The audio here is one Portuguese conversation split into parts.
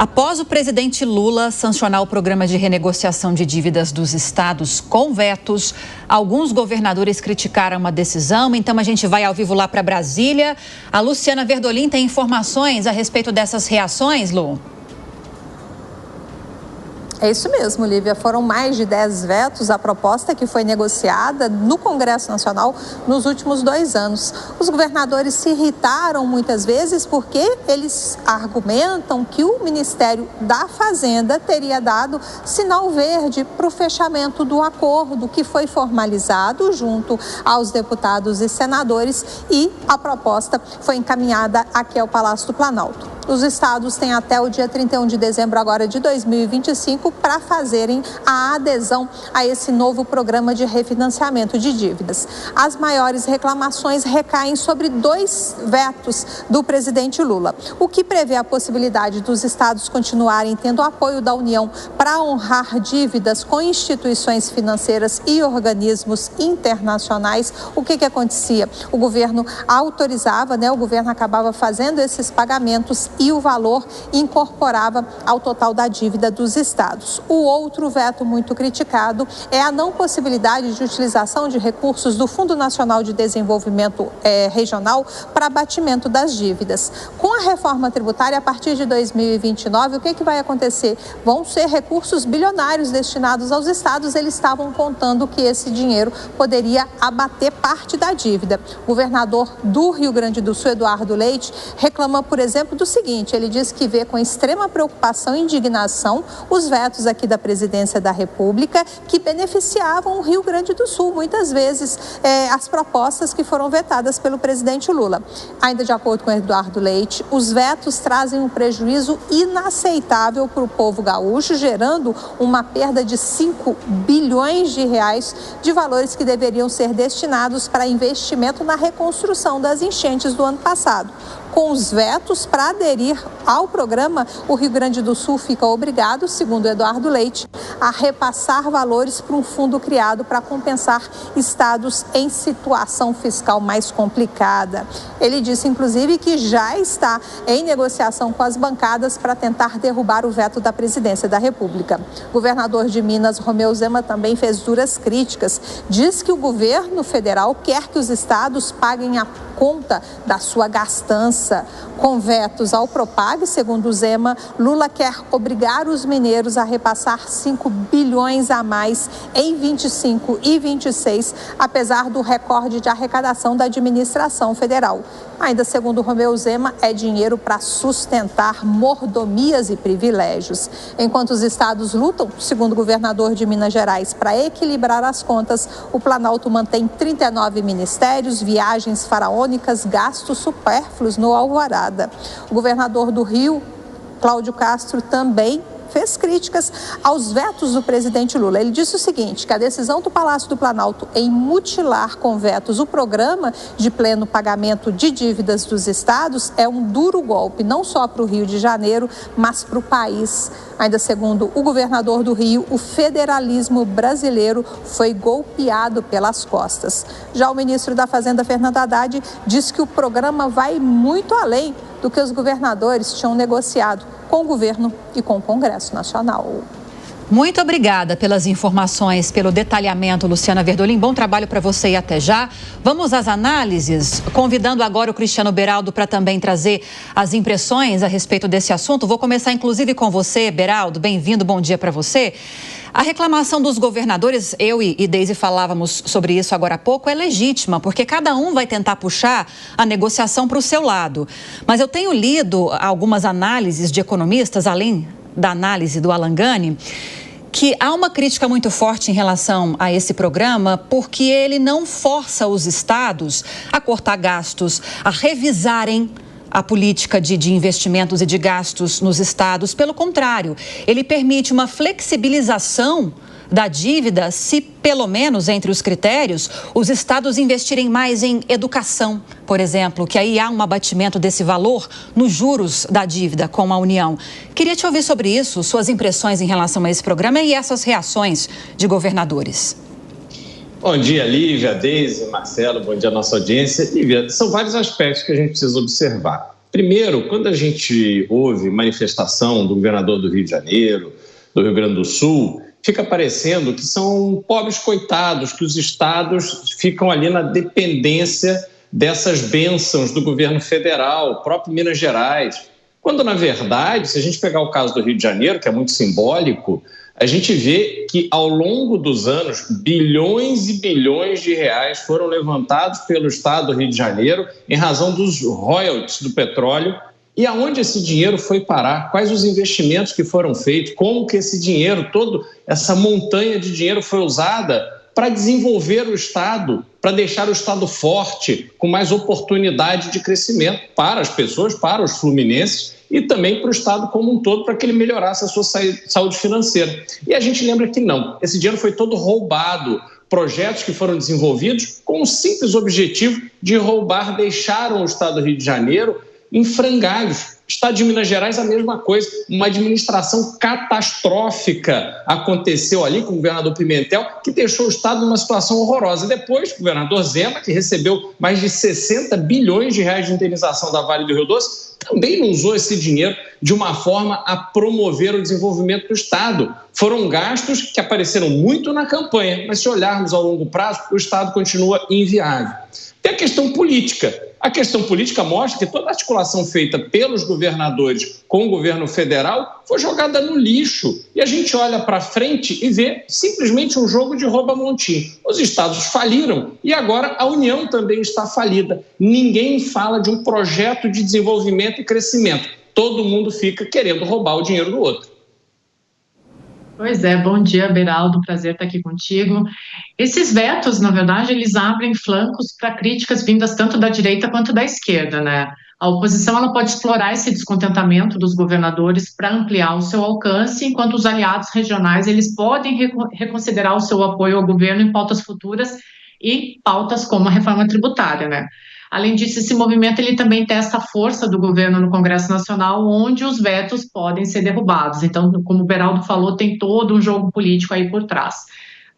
Após o presidente Lula sancionar o programa de renegociação de dívidas dos estados com vetos, alguns governadores criticaram a decisão. Então a gente vai ao vivo lá para Brasília. A Luciana Verdolim tem informações a respeito dessas reações, Lu? É isso mesmo, Lívia. Foram mais de 10 vetos à proposta que foi negociada no Congresso Nacional nos últimos 2 anos. Os governadores se irritaram muitas vezes porque eles argumentam que o Ministério da Fazenda teria dado sinal verde para o fechamento do acordo que foi formalizado junto aos deputados e senadores, e a proposta foi encaminhada aqui ao Palácio do Planalto. Os estados têm até o dia 31 de dezembro agora de 2025 para fazerem a adesão a esse novo programa de refinanciamento de dívidas. As maiores reclamações recaem sobre 2 vetos do presidente Lula, o que prevê a possibilidade dos estados continuarem tendo apoio da União para honrar dívidas com instituições financeiras e organismos internacionais. O que acontecia? O governo autorizava, o governo acabava fazendo esses pagamentos e o valor incorporava ao total da dívida dos estados. O outro veto muito criticado é a não possibilidade de utilização de recursos do Fundo Nacional de Desenvolvimento Regional para abatimento das dívidas. Com a reforma tributária, a partir de 2029, o que vai acontecer? Vão ser recursos bilionários destinados aos estados. Eles estavam contando que esse dinheiro poderia abater parte da dívida. O governador do Rio Grande do Sul, Eduardo Leite, reclama, por exemplo, do seguinte: ele diz que vê com extrema preocupação e indignação os vetos aqui da Presidência da República que beneficiavam o Rio Grande do Sul. Muitas vezes as propostas que foram vetadas pelo presidente Lula. Ainda de acordo com Eduardo Leite, os vetos trazem um prejuízo inaceitável para o povo gaúcho, gerando uma perda de 5 bilhões de reais de valores que deveriam ser destinados para investimento na reconstrução das enchentes do ano passado. Com os vetos para aderir ao programa, o Rio Grande do Sul fica obrigado, segundo Eduardo Leite, a repassar valores para um fundo criado para compensar estados em situação fiscal mais complicada. Ele disse, inclusive, que já está em negociação com as bancadas para tentar derrubar o veto da Presidência da República. O governador de Minas, Romeu Zema, também fez duras críticas. Diz que o governo federal quer que os estados paguem a conta da sua gastança. Com vetos ao Propag, segundo Zema, Lula quer obrigar os mineiros a repassar 5 bilhões a mais em 25 e 26, apesar do recorde de arrecadação da administração federal. Ainda segundo Romeu Zema, é dinheiro para sustentar mordomias e privilégios. Enquanto os estados lutam, segundo o governador de Minas Gerais, para equilibrar as contas, o Planalto mantém 39 ministérios, viagens faraônicas, gastos supérfluos no Alvorada. O governador do Rio, Cláudio Castro, também fez críticas aos vetos do presidente Lula. Ele disse o seguinte, que a decisão do Palácio do Planalto em mutilar com vetos o programa de pleno pagamento de dívidas dos estados é um duro golpe, não só para o Rio de Janeiro, mas para o país. Ainda segundo o governador do Rio, o federalismo brasileiro foi golpeado pelas costas. Já o ministro da Fazenda, Fernando Haddad, diz que o programa vai muito além do que os governadores tinham negociado com o governo e com o Congresso Nacional. Muito obrigada pelas informações, pelo detalhamento, Luciana Verdolim. Bom trabalho para você e até já. Vamos às análises, convidando agora o Cristiano Beraldo para também trazer as impressões a respeito desse assunto. Vou começar inclusive com você, Beraldo. Bem-vindo, bom dia para você. A reclamação dos governadores, eu e Deise falávamos sobre isso agora há pouco, é legítima, porque cada um vai tentar puxar a negociação para o seu lado. Mas eu tenho lido algumas análises de economistas, além da análise do Alan Gani, que há uma crítica muito forte em relação a esse programa, porque ele não força os estados a cortar gastos, a revisarem a política de investimentos e de gastos nos estados. Pelo contrário, ele permite uma flexibilização da dívida se, pelo menos entre os critérios, os estados investirem mais em educação, por exemplo, que aí há um abatimento desse valor nos juros da dívida com a União. Queria te ouvir sobre isso, suas impressões em relação a esse programa e essas reações de governadores. Bom dia, Lívia, Deise, Marcelo, bom dia à nossa audiência. Lívia, são vários aspectos que a gente precisa observar. Primeiro, quando a gente ouve manifestação do governador do Rio de Janeiro, do Rio Grande do Sul, fica parecendo que são pobres coitados, que os estados ficam ali na dependência dessas bênçãos do governo federal, o próprio Minas Gerais. Quando, na verdade, se a gente pegar o caso do Rio de Janeiro, que é muito simbólico, a gente vê que, ao longo dos anos, bilhões e bilhões de reais foram levantados pelo Estado do Rio de Janeiro em razão dos royalties do petróleo. E aonde esse dinheiro foi parar? Quais os investimentos que foram feitos? Como que esse dinheiro, toda essa montanha de dinheiro foi usada para desenvolver o Estado, para deixar o Estado forte, com mais oportunidade de crescimento para as pessoas, para os fluminenses e também para o Estado como um todo, para que ele melhorasse a sua saúde financeira. E a gente lembra que não, esse dinheiro foi todo roubado. Projetos que foram desenvolvidos com o simples objetivo de roubar, deixaram o Estado do Rio de Janeiro em frangalhos. Estado de Minas Gerais, a mesma coisa. Uma administração catastrófica aconteceu ali com o governador Pimentel, que deixou o Estado numa situação horrorosa. Depois, o governador Zema, que recebeu mais de 60 bilhões de reais de indenização da Vale do Rio Doce, também não usou esse dinheiro de uma forma a promover o desenvolvimento do Estado. Foram gastos que apareceram muito na campanha, mas se olharmos ao longo prazo, o Estado continua inviável. Tem a questão política. A questão política mostra que toda a articulação feita pelos governadores com o governo federal foi jogada no lixo. E a gente olha para frente e vê simplesmente um jogo de rouba-montim. Os estados faliram e agora a União também está falida. Ninguém fala de um projeto de desenvolvimento e crescimento. Todo mundo fica querendo roubar o dinheiro do outro. Pois é, bom dia, Beraldo, prazer estar aqui contigo. Esses vetos, na verdade, eles abrem flancos para críticas vindas tanto da direita quanto da esquerda, né? A oposição ela pode explorar esse descontentamento dos governadores para ampliar o seu alcance, enquanto os aliados regionais eles podem reconsiderar o seu apoio ao governo em pautas futuras e pautas como a reforma tributária, né? Além disso, esse movimento ele também testa a força do governo no Congresso Nacional, onde os vetos podem ser derrubados. Então, como o Beraldo falou, tem todo um jogo político aí por trás.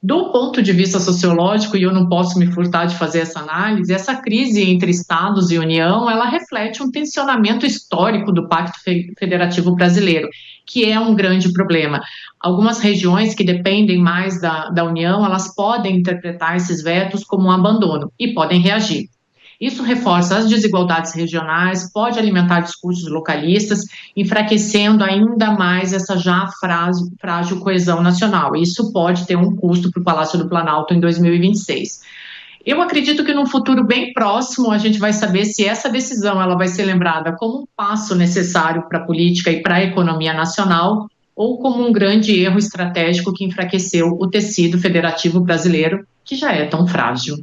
Do ponto de vista sociológico, e eu não posso me furtar de fazer essa análise, essa crise entre estados e União, ela reflete um tensionamento histórico do Pacto Federativo Brasileiro, que é um grande problema. Algumas regiões que dependem mais da União, elas podem interpretar esses vetos como um abandono e podem reagir. Isso reforça as desigualdades regionais, pode alimentar discursos localistas, enfraquecendo ainda mais essa já frágil coesão nacional. Isso pode ter um custo para o Palácio do Planalto em 2026. Eu acredito que num futuro bem próximo a gente vai saber se essa decisão ela vai ser lembrada como um passo necessário para a política e para a economia nacional ou como um grande erro estratégico que enfraqueceu o tecido federativo brasileiro, que já é tão frágil.